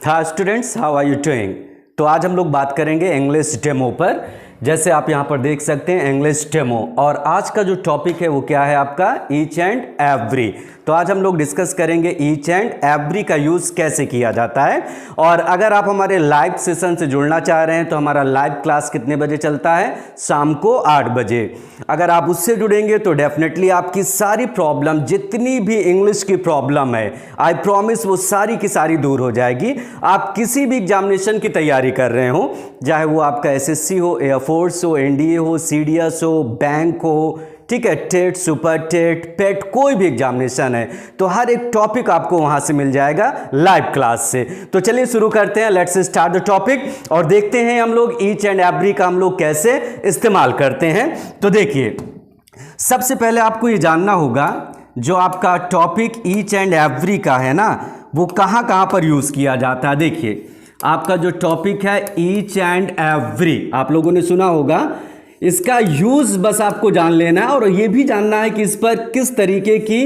Hi students, how are you doing. तो आज हम लोग बात करेंगे इंग्लिश डेमो पर। जैसे आप यहाँ पर देख सकते हैं इंग्लिश डेमो, और आज का जो टॉपिक है वो क्या है आपका, ईच एंड एवरी। तो आज हम लोग डिस्कस करेंगे ईच एंड एवरी का यूज़ कैसे किया जाता है। और अगर आप हमारे लाइव सेशन से जुड़ना चाह रहे हैं तो हमारा लाइव क्लास कितने बजे चलता है, शाम को 8 बजे। अगर आप उससे जुड़ेंगे तो डेफिनेटली आपकी सारी प्रॉब्लम, जितनी भी इंग्लिश की प्रॉब्लम है, आई प्रॉमिस वो सारी की सारी दूर हो जाएगी। आप किसी भी एग्जामिनेशन की तैयारी कर रहे हो, चाहे वो आपका एसएससी हो, एयरफोर्स हो, एनडीए हो, सीडीएस हो, बैंक हो, ठीक है, टेट, सुपर टेट, पेट, कोई भी एग्जामिनेशन है तो हर एक टॉपिक आपको वहां से मिल जाएगा लाइव क्लास से। तो चलिए शुरू करते हैं, लेट्स स्टार्ट द टॉपिक और देखते हैं हम लोग ईच एंड एवरी का हम लोग कैसे इस्तेमाल करते हैं। तो देखिए, सबसे पहले आपको ये जानना होगा जो आपका टॉपिक ईच एंड एवरी का है ना, वो कहां कहां पर यूज किया जाता है। देखिए, आपका जो टॉपिक है ईच एंड एवरी, आप लोगों ने सुना होगा, इसका यूज बस आपको जान लेना है और यह भी जानना है कि इस पर किस तरीके की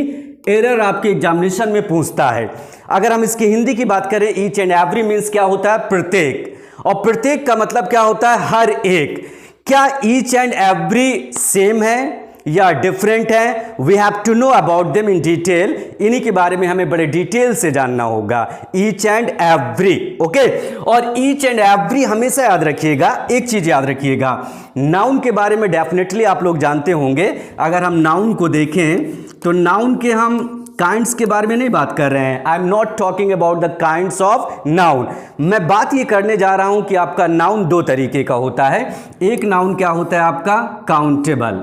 एरर आपके एग्जामिनेशन में पूछता है। अगर हम इसकी हिंदी की बात करें, ईच एंड एवरी मीन्स क्या होता है, प्रत्येक, और प्रत्येक का मतलब क्या होता है, हर एक। क्या ईच एंड एवरी सेम है या डिफरेंट है, we have to know about them in detail. इन्हीं के बारे में हमें बड़े डिटेल से जानना होगा, ईच एंड एवरी। ओके, और ईच एंड एवरी हमेशा याद रखिएगा, एक चीज याद रखिएगा, नाउन के बारे में डेफिनेटली आप लोग जानते होंगे। अगर हम नाउन को देखें तो नाउन के हम काइंड्स के बारे में नहीं बात कर रहे हैं। I am not talking about the kinds of noun. मैं बात ये करने जा रहा हूं कि आपका नाउन दो तरीके का होता है। एक नाउन क्या होता है आपका, काउंटेबल।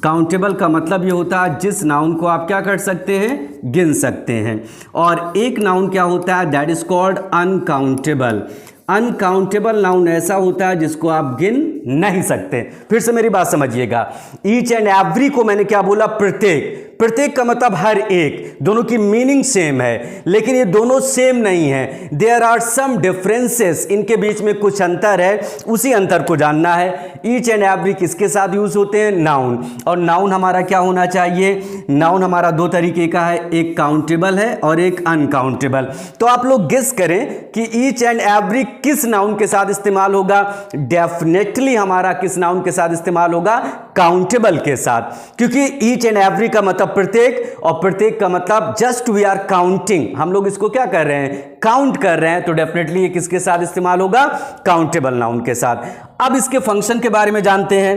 काउंटेबल का मतलब ये होता है जिस नाउन को आप क्या कर सकते हैं, गिन सकते हैं। और एक नाउन क्या होता है, that is called uncountable. Uncountable noun ऐसा होता है जिसको आप गिन नहीं सकते। फिर से मेरी बात समझिएगा, ईच एंड एवरी को मैंने क्या बोला, प्रत्येक। प्रत्येक का मतलब हर एक, दोनों की मीनिंग सेम है, लेकिन ये दोनों सेम नहीं है। देयर आर सम डिफरेंसेस, इनके बीच में कुछ अंतर है, उसी अंतर को जानना है। ईच एंड एवरी किसके साथ यूज होते हैं, नाउन। और नाउन हमारा क्या होना चाहिए, नाउन हमारा दो तरीके का है, एक काउंटेबल है और एक अनकाउंटेबल। तो आप लोग गेस करें कि ईच एंड एवरी किस नाउन के साथ इस्तेमाल होगा। डेफिनेटली हमारा किस नाउन के साथ इस्तेमाल होगा, काउंटेबल के साथ, क्योंकि ईच एंड एवरी का मतलब प्रत्येक, और प्रत्येक का मतलब जस्ट वी आर काउंटिंग, हम लोग इसको क्या कर रहे हैं, काउंट कर रहे हैं। तो डेफिनेटली ये किसके साथ इस्तेमाल होगा, काउंटेबल नाउन के साथ। अब इसके फंक्शन के बारे में जानते हैं।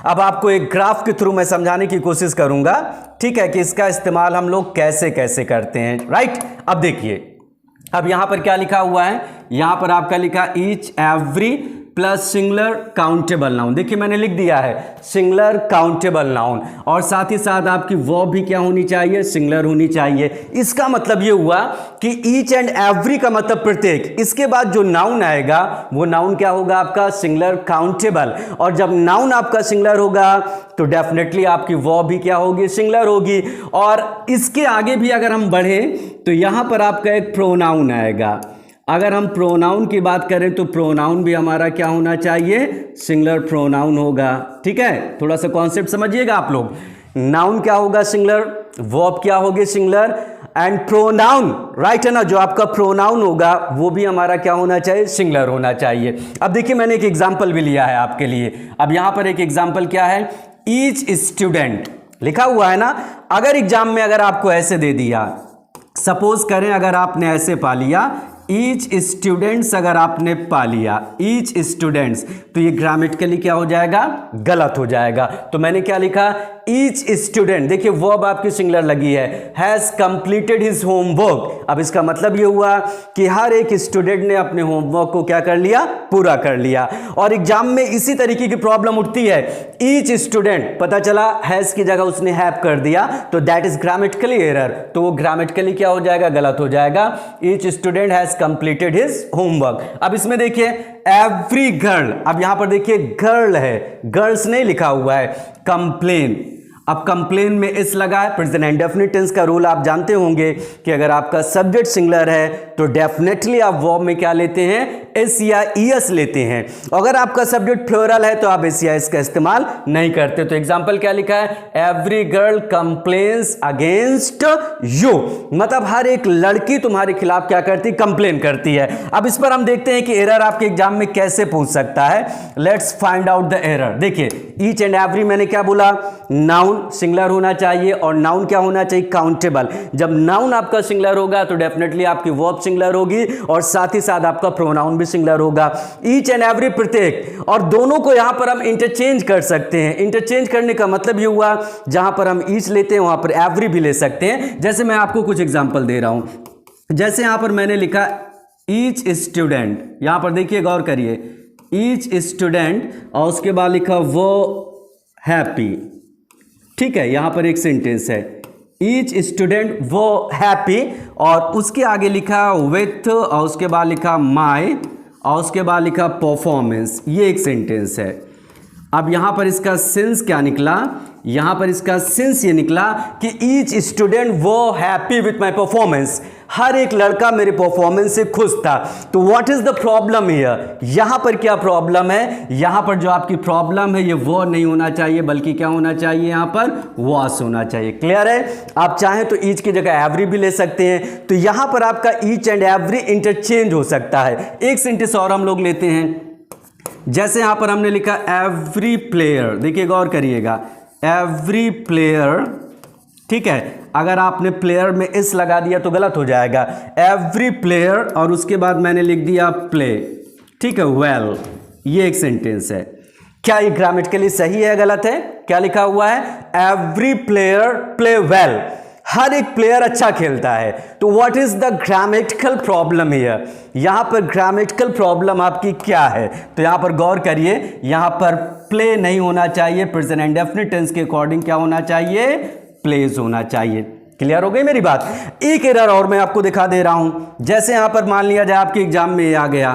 अब आपको एक ग्राफ के थ्रू मैं समझाने की कोशिश करूंगा, ठीक है, कि इसका इस्तेमाल हम लोग कैसे कैसे करते हैं, राइट। अब देखिए, अब यहां पर क्या लिखा हुआ है, यहां पर आपका लिखा each every plus singular countable noun. देखिए मैंने लिख दिया है सिंगुलर काउंटेबल नाउन, और साथ ही साथ आपकी वर्ब भी क्या होनी चाहिए, सिंगुलर होनी चाहिए। इसका मतलब ये हुआ कि ईच एंड एवरी का मतलब प्रत्येक, इसके बाद जो नाउन आएगा वो नाउन क्या होगा आपका, सिंगुलर काउंटेबल। और जब नाउन आपका सिंगुलर होगा तो डेफिनेटली आपकी वर्ब भी क्या होगी, सिंगुलर होगी। और इसके आगे भी अगर हम बढ़ें तो यहां पर आपका एक प्रोनाउन आएगा। अगर हम प्रोनाउन की बात करें तो प्रोनाउन भी हमारा क्या होना चाहिए, सिंगुलर प्रोनाउन होगा, ठीक है। थोड़ा सा कॉन्सेप्ट समझिएगा आप लोग, नाउन क्या होगा, सिंगुलर, वर्ब क्या होगी, सिंगुलर, एंड प्रोनाउन, राइट है ना, जो आपका प्रोनाउन होगा वो भी हमारा क्या होना चाहिए, सिंगुलर होना चाहिए। अब देखिए मैंने एक एग्जाम्पल भी लिया है आपके लिए। अब यहां पर एक एग्जाम्पल क्या है, ईच स्टूडेंट लिखा हुआ है ना। अगर एग्जाम में अगर आपको ऐसे दे दिया, सपोज करें अगर आपने ऐसे पा लिया ईच स्टूडेंट्स, अगर आपने पा लिया ईच स्टूडेंट्स, तो ये ग्रामेटिकली क्या हो जाएगा, गलत हो जाएगा। तो मैंने क्या लिखा, ईच स्टूडेंट, देखिए वर्ब आपकी सिंगुलर लगी है, हैज कंप्लीटेड हिज होमवर्क। अब इसका मतलब ये हुआ कि हर एक स्टूडेंट ने अपने होमवर्क को क्या कर लिया, पूरा कर लिया। और एग्जाम में इसी तरीके की प्रॉब्लम उठती है, ईच स्टूडेंट, पता चला हैज की जगह उसने हैव कर दिया, तो दैट इज ग्रामेटिकली एरर, तो वो ग्रामेटिकली क्या हो जाएगा, गलत हो जाएगा। Each student has completed his homework. अब इसमें देखिए एवरी गर्ल, अब यहां पर देखिए गर्ल है, गर्ल्स नहीं लिखा हुआ है, कंप्लेन। अब कंप्लेन में इस लगा है। प्रेजेंट इंडेफिनिट टेंस का रूल आप जानते होंगे कि अगर आपका सब्जेक्ट सिंगुलर है तो डेफिनेटली आप वर्ब में क्या लेते हैं, एस या ईएस लेते हैं। अगर आपका सब्जेक्ट प्लूरल है तो आप एस या एस का इस्तेमाल नहीं करते। तो एग्जांपल क्या लिखा है, every girl complains against you, मतलब हर एक लड़की तुम्हारे खिलाफ क्या करती, कंप्लेन करती है। अब इस पर हम देखते हैं कि एरर आपके एग्जाम में कैसे पूछ सकता है। Let's find out the error. देखिए ईच एंड एवरी मैंने क्या बोला, नाउन सिंगुलर होना चाहिए और नाउन क्या होना चाहिए, काउंटेबल। जब नाउन आपका सिंगुलर होगा तो डेफिनेटली आपकी वर्ब सिंगुलर होगी और साथ ही साथ आपका प्रोनाउन भी सिंगुलर होगा। ईच एंड एवरी प्रत्येक, और दोनों को यहां पर हम इंटरचेंज कर सकते हैं। इंटरचेंज करने का मतलब ये हुआ जहां पर हम ईच लेते हैं वहां पर एवरी भी ले सकते हैं। जैसे मैं आपको कुछ एग्जांपल दे रहा हूं, जैसे यहां पर मैंने लिखा ईच स्टूडेंट, यहां पर देखिए गौर करिए, ईच स्टूडेंट और उसके बाद लिखा वो हैप्पी। ठीक है, यहां पर एक सेंटेंस है, ईच स्टूडेंट वो हैप्पी, और उसके आगे लिखा विथ और उसके बाद लिखा माई और उसके बाद लिखा परफॉर्मेंस। ये एक सेंटेंस है। अब यहां पर इसका सेंस क्या निकला, यहां पर इसका सेंस ये निकला कि ईच स्टूडेंट वो हैप्पी विथ माई परफॉर्मेंस, हर एक लड़का मेरे परफॉर्मेंस से खुश था। तो what is the problem here, यहां पर क्या प्रॉब्लम है, यहां पर जो आपकी प्रॉब्लम है ये वो नहीं होना चाहिए बल्कि क्या होना चाहिए, यहां पर वॉस होना चाहिए। क्लियर है। आप चाहें तो ईच की जगह एवरी भी ले सकते हैं। तो यहां पर आपका ईच एंड एवरी इंटरचेंज हो सकता है। एक सेंटेंस और हम लोग लेते हैं, जैसे यहां पर हमने लिखा एवरी प्लेयर, देखिए गौर करिएगा, एवरी प्लेयर। ठीक है, अगर आपने प्लेयर में इस लगा दिया तो गलत हो जाएगा। एवरी प्लेयर और उसके बाद मैंने लिख दिया प्ले। ठीक है, वेल, ये एक सेंटेंस है। क्या ये ग्रामेटिकली सही है, गलत है? क्या लिखा हुआ है, एवरी प्लेयर प्ले वेल, हर एक प्लेयर अच्छा खेलता है। तो what is the grammatical problem here, यहां पर ग्रामेटिकल प्रॉब्लम आपकी क्या है? तो यहां पर गौर करिए, यहां पर प्ले नहीं होना चाहिए, प्रेजेंट इंडेफिनिट टेंस के अकॉर्डिंग क्या होना चाहिए, प्लेज होना चाहिए। क्लियर हो गई मेरी बात। एक एरर और मैं आपको दिखा दे रहा हूं, जैसे यहां पर मान लिया जाए आपके एग्जाम में आ गया,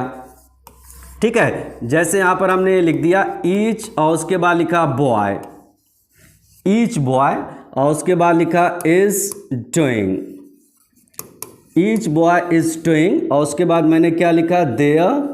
ठीक है, जैसे यहां पर हमने लिख दिया ईच और उसके बाद लिखा बॉय, ईच बॉय और उसके बाद लिखा is doing, each boy is doing और उसके बाद मैंने क्या लिखा, देयर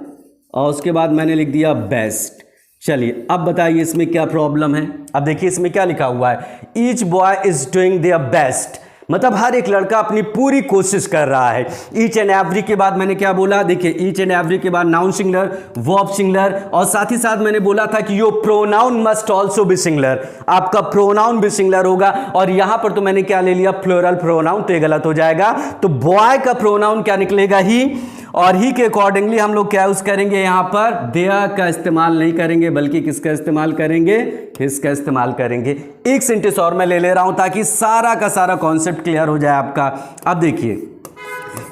और उसके बाद मैंने लिख दिया बेस्ट। चलिए अब बताइए इसमें क्या प्रॉब्लम है। अब देखिए इसमें क्या लिखा हुआ है, each boy is doing their best, मतलब हर एक लड़का अपनी पूरी कोशिश कर रहा है। ईच एंड एवरी के बाद मैंने क्या बोला, देखिए ईच एंड एवरी के बाद नाउन सिंगुलर, वर्ब सिंगुलर और साथ ही साथ मैंने बोला था कि your pronoun must also be singular, आपका प्रोनाउन भी सिंगुलर होगा। और यहां पर तो मैंने क्या ले लिया, प्लूरल प्रोनाउन, तो ये गलत हो जाएगा। तो बॉय का प्रोनाउन क्या निकलेगा, ही, और ही के अकॉर्डिंगली हम लोग क्या यूज करेंगे, यहां पर देयर का इस्तेमाल नहीं करेंगे बल्कि किसका इस्तेमाल करेंगे, हिज का इस्तेमाल करेंगे। एक सेंटेंस और मैं ले रहा हूं ताकि सारा का सारा कॉन्सेप्ट क्लियर हो जाए आपका। अब देखिए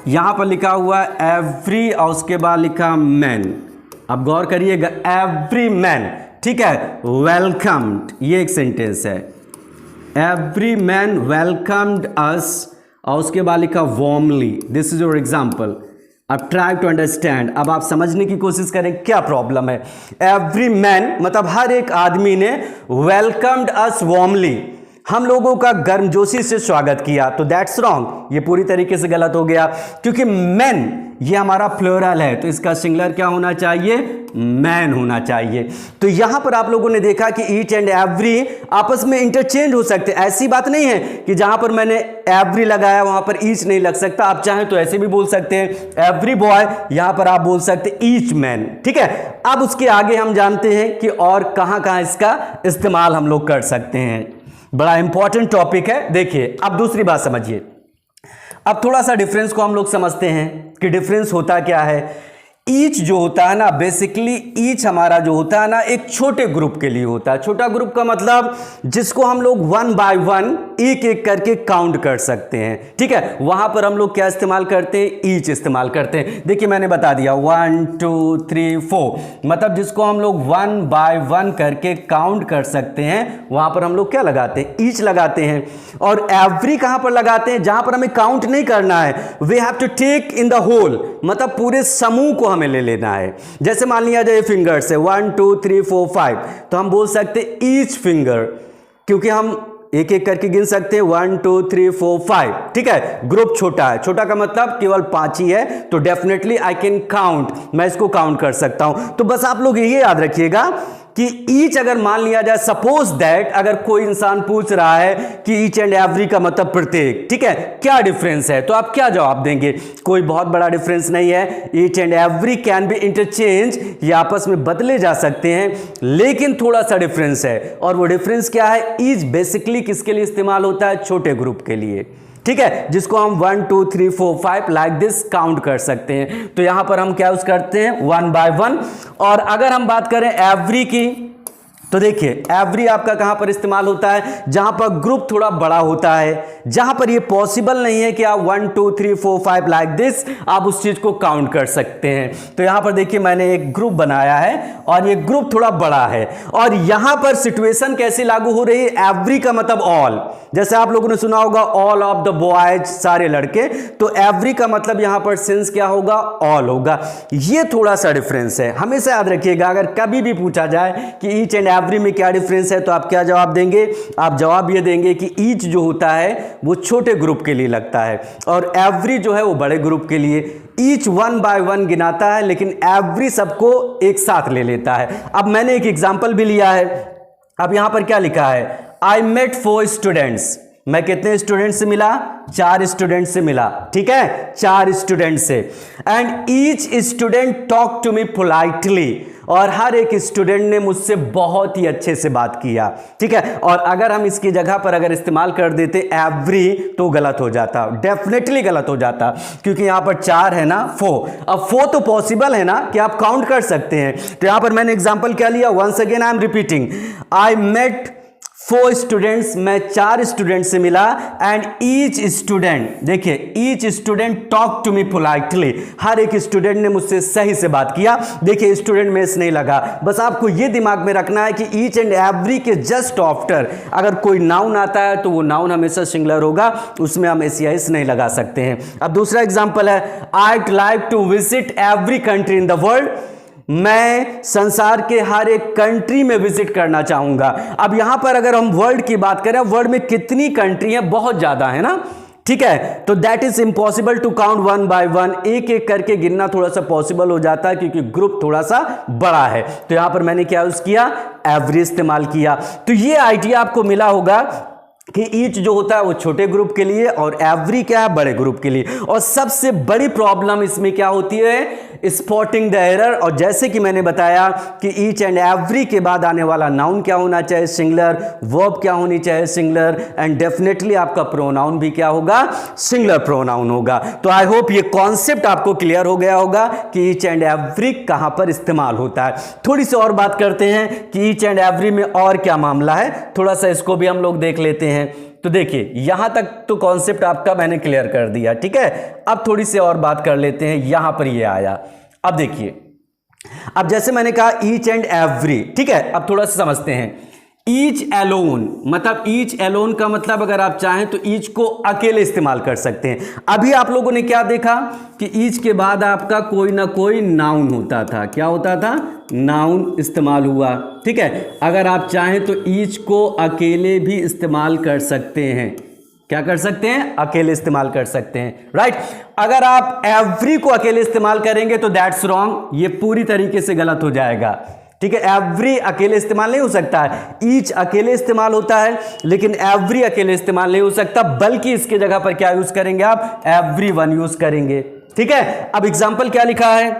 यहां पर लिखा हुआ एवरी और उसके बाद लिखा मैन, अब गौर करिएगा, एवरी मैन, ठीक है, वेलकम्ड, ये एक सेंटेंस है, एवरी मैन वेलकम्ड अस और उसके बाद लिखा warmly, this is your example. अब ट्राई टू अंडरस्टैंड, अब आप समझने की कोशिश करें क्या प्रॉब्लम है। एवरी मैन मतलब हर एक आदमी ने वेलकम्ड अस वार्मली, हम लोगों का गर्मजोशी से स्वागत किया, तो दैट्स रॉन्ग, ये पूरी तरीके से गलत हो गया क्योंकि मैन ये हमारा प्लूरल है तो इसका सिंगुलर क्या होना चाहिए, मैन होना चाहिए। तो यहां पर आप लोगों ने देखा कि ईच एंड एवरी आपस में इंटरचेंज हो सकते हैं। ऐसी बात नहीं है कि जहां पर मैंने एवरी लगाया वहां पर ईच नहीं लग सकता, आप चाहें तो ऐसे भी बोल सकते हैं एवरी बॉय, यहां पर आप बोल सकते हैं ईच मैन, ठीक है। अब उसके आगे हम जानते हैं कि और कहां कहां इसका इस्तेमाल हम लोग कर सकते हैं, बड़ा इंपॉर्टेंट टॉपिक है। देखिए अब दूसरी बात समझिए, अब थोड़ा सा डिफरेंस को हम लोग समझते हैं कि डिफरेंस होता क्या है। ईच जो होता है ना, बेसिकली ईच हमारा जो होता है ना एक छोटे ग्रुप के लिए होता है। छोटा ग्रुप का मतलब जिसको हम लोग 1 बाय 1 एक एक करके काउंट कर सकते हैं, ठीक है, वहां पर हम लोग क्या इस्तेमाल करते हैं, ईच इस्तेमाल करते हैं। देखिए मैंने बता दिया 1 2 3 4, मतलब जिसको हम लोग 1 बाय 1 करके काउंट कर सकते हैं वहां पर हम लोग क्या लगाते हैं, ईच लगाते हैं। और एवरी कहां पर लगाते हैं, जहां पर हमें काउंट नहीं करना है, we have to take in the whole, मतलब पूरे समूह को हमें ले लेना है। जैसे मान लिया जाए फिंगर से 1 2 3 4 5, तो हम बोल सकते ईच फिंगर, क्योंकि हम एक एक करके गिन सकते हैं, 1 2 3 4 5, ठीक है। ग्रुप छोटा है, छोटा का मतलब केवल 5 ही है, तो डेफिनेटली आई कैन काउंट, मैं इसको काउंट कर सकता हूं। तो बस आप लोग ये याद रखिएगा कि ईच अगर मान लिया जाए, सपोज दैट अगर कोई इंसान पूछ रहा है कि ईच एंड एवरी का मतलब प्रत्येक, ठीक है, क्या डिफरेंस है, तो आप क्या जवाब देंगे? कोई बहुत बड़ा डिफरेंस नहीं है। Each and every can be interchange, ये आपस में बदले जा सकते हैं, लेकिन थोड़ा सा डिफरेंस है। और वो डिफरेंस क्या है? ईच बेसिकली किसके लिए इस्तेमाल होता है? छोटे ग्रुप के लिए, ठीक है, जिसको हम 1 2 3 4 5 लाइक दिस काउंट कर सकते हैं। तो यहां पर हम क्या यूज करते हैं? 1 by 1। और अगर हम बात करें एवरी की, तो देखिए एवरी आपका कहां पर इस्तेमाल होता है? जहां पर ग्रुप थोड़ा बड़ा होता है, जहां पर ये पॉसिबल नहीं है कि आप 1 2 3 4 5 लाइक दिस आप उस चीज को काउंट कर सकते हैं। तो यहां पर देखिए मैंने एक ग्रुप बनाया है और ये ग्रुप थोड़ा बड़ा है, और यहां पर सिचुएशन कैसे लागू हो रही है? एवरी का मतलब ऑल, जैसे आप लोगों ने सुना होगा ऑल ऑफ द बॉयज, सारे लड़के, तो एवरी का मतलब यहां पर सेंस क्या होगा? ऑल होगा। ये थोड़ा सा डिफरेंस है, हमेशा याद रखिएगा। अगर कभी भी पूछा जाए कि ईच एंड एवरी में क्या डिफरेंस है, तो आप क्या जवाब देंगे? आप जवाब ये देंगे कि ईच जो होता है वो छोटे ग्रुप के लिए लगता है, और एवरी जो है वो बड़े ग्रुप के लिए। ईच 1 by 1 गिनाता है, लेकिन एवरी सबको एक साथ ले लेता है। अब मैंने एक एग्जाम्पल भी लिया है। अब यहां पर क्या लिखा है? आई मेट 4 स्टूडेंट्स, मैं कितने स्टूडेंट से मिला? 4 स्टूडेंट से मिला, ठीक है, 4 स्टूडेंट से। And each student talk to me politely, और हर एक स्टूडेंट ने मुझसे बहुत ही अच्छे से बात किया, ठीक है। और अगर हम इसकी जगह पर अगर इस्तेमाल कर देते एवरी, तो गलत हो जाता, डेफिनेटली गलत हो जाता, क्योंकि यहां पर 4 है ना, 4। अब 4 तो पॉसिबल है ना कि आप काउंट कर सकते हैं। तो यहां पर मैंने एग्जांपल क्या लिया? Once again I am repeating, I met 4 students, मैं 4 स्टूडेंट से मिला। एंड ईच स्टूडेंट, देखिए each student talk to me politely, हर एक स्टूडेंट ने मुझसे सही से बात किया। देखिए स्टूडेंट में नहीं लगा। बस आपको ये दिमाग में रखना है कि ईच एंड एवरी के जस्ट आफ्टर अगर कोई नाउन आता है तो वो नाउन हमेशा सिंगुलर होगा, उसमें हम एस नहीं लगा सकते हैं। अब दूसरा एग्जाम्पल है, I'd like to visit every country in the world, मैं संसार के हर एक कंट्री में विजिट करना चाहूंगा। अब यहां पर अगर हम वर्ल्ड की बात करें, वर्ल्ड में कितनी कंट्री है? बहुत ज्यादा है ना, ठीक है। तो that is impossible to count 1 by 1, एक एक करके गिनना थोड़ा सा पॉसिबल हो जाता है, क्योंकि ग्रुप थोड़ा सा बड़ा है। तो यहां पर मैंने क्या यूज किया? एवरी इस्तेमाल किया। तो ये आइडिया आपको मिला होगा कि ईच जो होता है वो छोटे ग्रुप के लिए, और एवरी क्या है? बड़े ग्रुप के लिए। और सबसे बड़ी प्रॉब्लम इसमें क्या होती है? Spotting the error. और जैसे कि मैंने बताया कि ईच एंड एवरी के बाद आने वाला नाउन क्या होना चाहिए? सिंगुलर। वर्ब क्या होनी चाहिए? सिंगुलर। एंड डेफिनेटली आपका प्रोनाउन भी क्या होगा? सिंगुलर प्रोनाउन होगा। तो आई होप ये कॉन्सेप्ट आपको क्लियर हो गया होगा कि ईच एंड एवरी कहां पर इस्तेमाल होता है। थोड़ी सी और बात करते हैं कि ईच एंड एवरी में और क्या मामला है, थोड़ा सा इसको भी हम लोग देख लेते हैं। तो देखिए यहां तक तो कॉन्सेप्ट आपका मैंने क्लियर कर दिया, ठीक है। अब थोड़ी सी और बात कर लेते हैं। यहां पर ये आया, अब देखिए, अब जैसे मैंने कहा ईच एंड एवरी, ठीक है। अब थोड़ा सा समझते हैं। ईच एलोन, मतलब ईच एलोन का मतलब अगर आप चाहें तो ईच को अकेले इस्तेमाल कर सकते हैं। अभी आप लोगों ने क्या देखा कि ईच के बाद आपका कोई ना कोई नाउन होता था। क्या होता था? नाउन इस्तेमाल हुआ, ठीक है। अगर आप चाहें तो ईच को अकेले भी इस्तेमाल कर सकते हैं। क्या कर सकते हैं? अकेले इस्तेमाल कर सकते हैं, राइट। अगर आप एवरी को अकेले इस्तेमाल करेंगे तो दैट्स रॉन्ग, ये पूरी तरीके से गलत हो जाएगा, ठीक है। एवरी अकेले इस्तेमाल नहीं हो सकता है, ईच अकेले इस्तेमाल होता है, लेकिन एवरी अकेले इस्तेमाल नहीं हो सकता, बल्कि इसके जगह पर क्या यूज करेंगे आप? एवरीवन यूज करेंगे, ठीक है। अब एग्जाम्पल क्या लिखा है?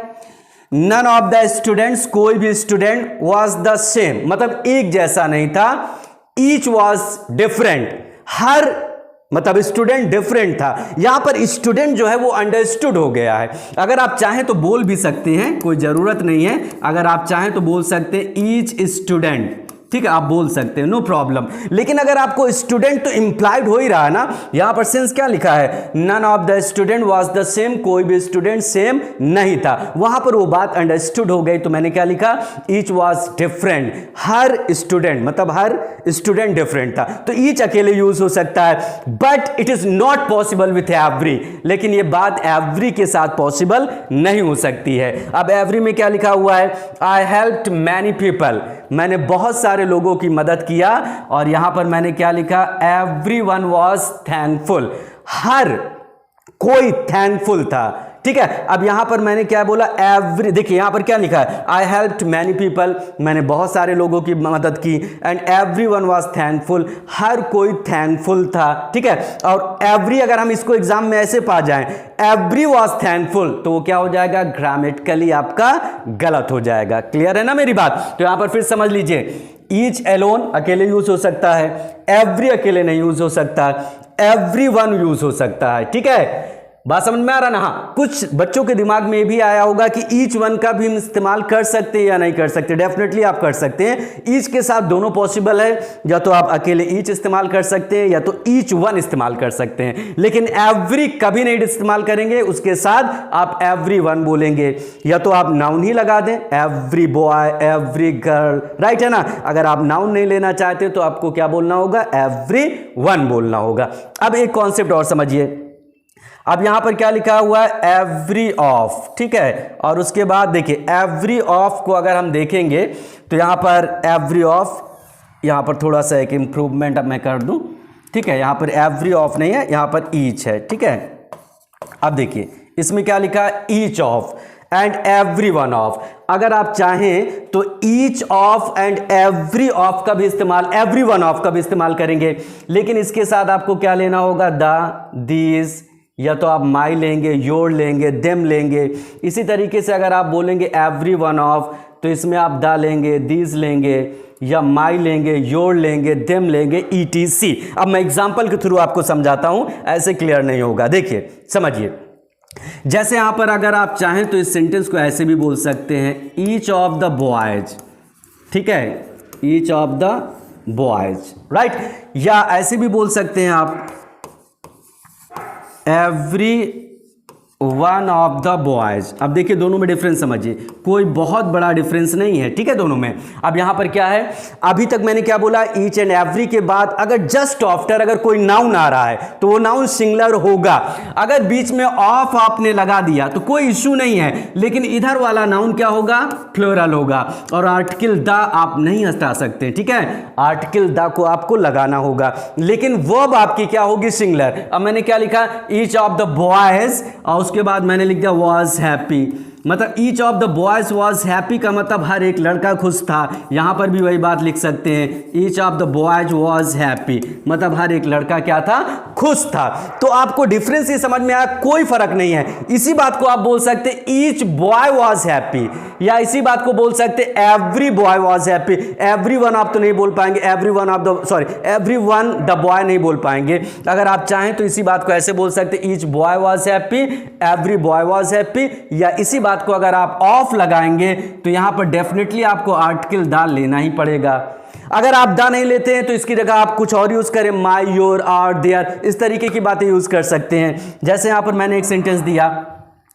नन ऑफ द स्टूडेंट्स, कोई भी स्टूडेंट, वॉज द सेम, मतलब एक जैसा नहीं था। ईच वॉज डिफरेंट, हर मतलब स्टूडेंट डिफरेंट था। यहां पर स्टूडेंट जो है वो अंडरस्टूड हो गया है। अगर आप चाहें तो बोल भी सकते हैं, कोई जरूरत नहीं है, अगर आप चाहें तो बोल सकते हैं ईच स्टूडेंट, ठीक है, आप बोल सकते हैं, नो प्रॉब्लम। लेकिन अगर आपको स्टूडेंट तो इंप्लाइड हो ही रहा है ना। यहां पर सेंस क्या लिखा है? None of the student was the same, कोई भी स्टूडेंट सेम नहीं था। वहां पर वो बात अंडरस्टूड हो गई, तो मैंने क्या लिखा? Each was different, her student, मतलब हर स्टूडेंट डिफरेंट था। तो ईच अकेले यूज हो सकता है, but it is not possible with every. लेकिन ये बात एवरी के साथ पॉसिबल नहीं हो सकती है। अब एवरी में क्या लिखा हुआ है? आई हेल्प्ड मैनी पीपल, मैंने बहुत सारे सारे लोगों की मदद किया। और यहां पर मैंने क्या लिखा, एवरीवन वाज थैंकफुल, हर कोई थैंकफुल था। ठीक है, अब यहां पर मैंने क्या बोला, एवरी, देखिए यहां पर क्या लिखा है, आई हेल्प्ड मैनी पीपल, मैंने बहुत सारे लोगों की मदद की, एंड एवरीवन वाज थैंकफुल, हर कोई थैंकफुल था। ठीक है, और एवरी अगर हम इसको एग्जाम में ऐसे पा जाएं, एवरी वाज थैंकफुल, तो वो क्या हो जाएगा, ग्रामेटिकली आपका गलत हो जाएगा। क्लियर है ना मेरी बात? तो यहां पर फिर समझ लीजिए, ईच एलोन अकेले यूज हो सकता है, एवरी अकेले नहीं यूज हो सकता, एवरीवन यूज हो सकता है। ठीक है, बात समझ में आ रहा ना? हाँ, कुछ बच्चों के दिमाग में भी आया होगा कि ईच वन का भी हम इस्तेमाल कर सकते हैं या नहीं कर सकते। डेफिनेटली आप कर सकते हैं, ईच के साथ दोनों पॉसिबल है, या तो आप अकेले ईच इस्तेमाल कर सकते हैं या तो ईच वन इस्तेमाल कर सकते हैं, लेकिन एवरी कभी नहीं इस्तेमाल करेंगे, उसके साथ आप एवरी वन बोलेंगे, या तो आप नाउन ही लगा दें, every boy, every girl, right है ना? अगर आप नाउन नहीं लेना चाहते तो आपको क्या बोलना होगा, एवरी वन बोलना होगा। अब एक कॉन्सेप्ट और समझिए, अब यहां पर क्या लिखा हुआ है, एवरी ऑफ। ठीक है, और उसके बाद देखिए एवरी ऑफ को अगर हम देखेंगे तो यहां पर एवरी ऑफ, यहां पर थोड़ा सा एक इंप्रूवमेंट अब मैं कर दूं। ठीक है, यहां पर एवरी ऑफ नहीं है, यहां पर ईच है। ठीक है, अब देखिए इसमें क्या लिखा है, each of and every one of. अगर आप चाहें तो each of and every of का भी इस्तेमाल, एवरी वन ऑफ का भी इस्तेमाल करेंगे, लेकिन इसके साथ आपको क्या लेना होगा, द, दीज, या तो आप माई लेंगे, योर लेंगे, देम लेंगे। इसी तरीके से अगर आप बोलेंगे एवरी वन ऑफ, तो इसमें आप द लेंगे, दीज लेंगे, या माई लेंगे, योर लेंगे, देम लेंगे, ETC। अब मैं एग्जांपल के थ्रू आपको समझाता हूं, ऐसे क्लियर नहीं होगा। देखिए समझिए, जैसे यहां पर अगर आप चाहें तो इस सेंटेंस को ऐसे भी बोल सकते हैं, ईच ऑफ द बॉयज। ठीक है, each of the boys, right? या ऐसे भी बोल सकते हैं आप, every one of the boys. अब देखिए दोनों में डिफरेंस समझिए, कोई बहुत बड़ा डिफरेंस नहीं है। ठीक है, दोनों में। अब यहां पर क्या है, अभी तक मैंने क्या बोला, ईच एंड एवरी के बाद अगर जस्ट आफ्टर अगर कोई नाउन आ रहा है तो वो नाउन सिंगुलर होगा। अगर बीच में ऑफ आपने लगा दिया तो कोई इश्यू नहीं है, लेकिन इधर वाला नाउन क्या होगा, प्लूरल होगा। और आर्टिकल द आप नहीं हटा सकते। ठीक है, आर्टिकल द को आपको लगाना होगा, लेकिन वर्ब आपकी क्या होगी, सिंगुलर। अब मैंने क्या लिखा, ईच ऑफ द बॉयज, और उसके बाद मैंने लिख दिया वाज हैप्पी। मतलब each of the boys was happy का मतलब हर एक लड़का खुश था। यहां पर भी वही बात लिख सकते हैं, each of the boys was happy, मतलब हर एक लड़का क्या था, खुश था। तो आपको डिफरेंस ये समझ में आया, कोई फर्क नहीं है। इसी बात को आप बोल सकते ईच बॉय वाज हैप्पी, या इसी बात को बोल सकते every boy was happy. Every one आप तो नहीं बोल पाएंगे, every one of the, sorry, every one the boy नहीं बोल पाएंगे। अगर आप चाहें तो इसी बात को ऐसे बोल सकते, each boy was happy, every boy was happy. या इसी बात को अगर आप ऑफ लगाएंगे तो यहां पर डेफिनेटली आपको आर्टिकल द लेना ही पड़ेगा। अगर आप द नहीं लेते हैं तो इसकी जगह आप कुछ और यूज करें, माई, योर, आर, देयर, इस तरीके की बातें यूज कर सकते हैं। जैसे यहां पर मैंने एक सेंटेंस दिया,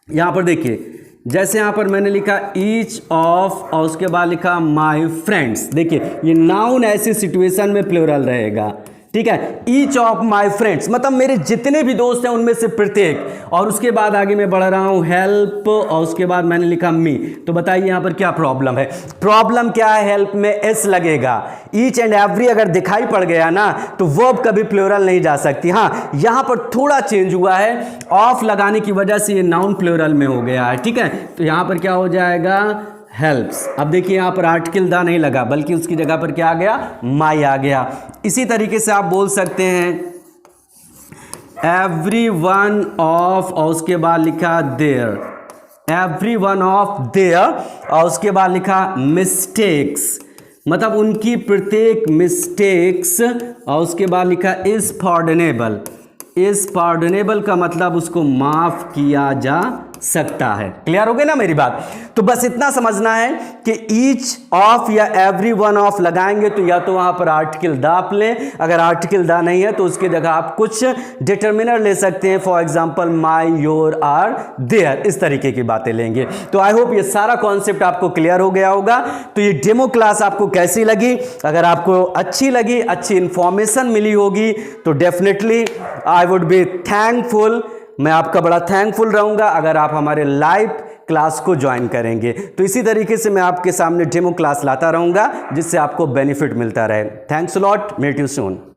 यहां पर देखिए, जैसे यहां पर मैंने लिखा ईच ऑफ और उसके बाद लिखा माई फ्रेंड्स। देखिए ये नाउन ऐसी सिचुएशन में प्लूरल रहेगा। ठीक है, ईच ऑफ माई फ्रेंड्स मतलब मेरे जितने भी दोस्त हैं उनमें से प्रत्येक। और उसके बाद आगे मैं बढ़ रहा हूं, हेल्प, और उसके बाद मैंने लिखा मी। तो बताइए यहां पर क्या प्रॉब्लम है? प्रॉब्लम क्या है, हेल्प में एस लगेगा। ईच एंड एवरी अगर दिखाई पड़ गया ना तो वर्ब कभी प्लूरल नहीं जा सकती। हाँ, यहां पर थोड़ा चेंज हुआ है, ऑफ लगाने की वजह से ये नाउन प्लूरल में हो गया है। ठीक है, तो यहां पर क्या हो जाएगा, हेल्प्स। अब देखिए यहां पर आर्टिकल द नहीं लगा, बल्कि उसकी जगह पर क्या आ गया, माई आ गया। इसी तरीके से आप बोल सकते हैं एवरी वन ऑफ, और उसके बाद लिखा their, every one of their, और उसके बाद लिखा मिस्टेक्स, मतलब उनकी प्रत्येक मिस्टेक्स, और उसके बाद लिखा इज पार्डनेबल। इज पार्डनेबल का मतलब उसको माफ किया जा सकता है। क्लियर हो गई ना मेरी बात? तो बस इतना समझना है कि ईच ऑफ या एवरी वन ऑफ लगाएंगे तो या तो वहां पर आर्टिकल द आप लें, अगर आर्टिकल द नहीं है तो उसकी जगह आप कुछ डिटर्मिनर ले सकते हैं, for example my, your, our, their, इस तरीके की बातें लेंगे। तो आई होप ये सारा कॉन्सेप्ट आपको क्लियर हो गया होगा। तो ये डेमो क्लास आपको कैसी लगी? अगर आपको अच्छी लगी, अच्छी इंफॉर्मेशन मिली होगी तो definitely I would be thankful, मैं आपका बड़ा थैंकफुल रहूंगा अगर आप हमारे लाइव क्लास को ज्वाइन करेंगे। तो इसी तरीके से मैं आपके सामने डेमो क्लास लाता रहूँगा जिससे आपको बेनिफिट मिलता रहे। Thanks a lot, meet you soon.